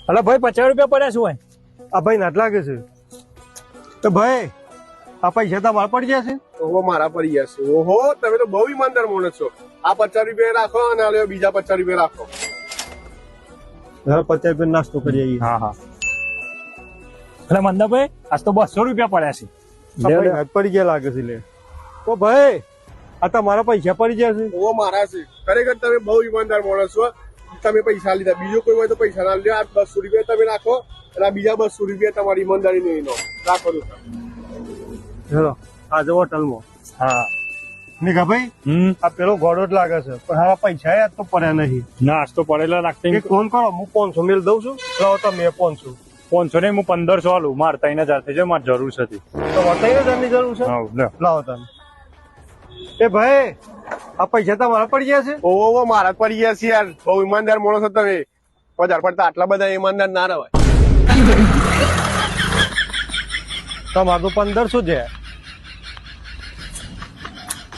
અલા ભાઈ 50 રૂપિયા પડ્યા શું હોય? આ ભાઈ નાટ લાગે છે. તો ભાઈ આ પૈસા તમારા પડી ગયા છે? ઓહો મારા પડી ગયા છે. ઓહો તમે તો બહુ ઈમાનદાર માણસ છો. આ 50 રૂપિયા રાખો અને આ બીજા 50 રૂપિયા રાખો. 50 રૂપિયા નાસ્તો કરી આવીએ. હા હા. અરે મંદાભાઈ આજ તો 200 રૂપિયા પડ્યા છે. આ ભાઈ નાટ પડી ગયા લાગે છે. લે તો ભાઈ આ તમારા પૈસા પડી ગયા છે? ઓહો મારા છે. ખરેખર તમે બહુ ઈમાનદાર માણસ છો. તમે પૈસા લીધા, બીજો કોઈ હોય તો પૈસા ના લ્યો. આ 200 રૂપિયા તમે રાખો અને આ બીજા 200 રૂપિયા તમારી ઈમાનદારી નહીં લો. રાખો તો ચલો આજે હોટલમાં. હા મેઘા ભાઈ આ પેલો ઘોડો જ લાગે છે, પણ હારા પૈસા યાદ તો પડ્યા નહીં. ના આજ તો પડેલા લાગતા. એક ફોન કરો, હું 500 મેલ દઉં છું. લાવો તમે 500. 500 ને હું 1500 આલું. મારે 3000 થઈ જાય, મારે જરૂર છે. તો 3000 ની જરૂર છે? હા લે. લાવો તમે. એ ભાઈ આ પૈસા તમારા પડી ગયા છે? ઓહો મારા પડી ગયા છે યાર. બહુ ઈમાનદાર માણસ છો તમે. વધારે પડતા આટલા બધા ઈમાનદાર ના રહેવાય. તમારું તો 1500 છે.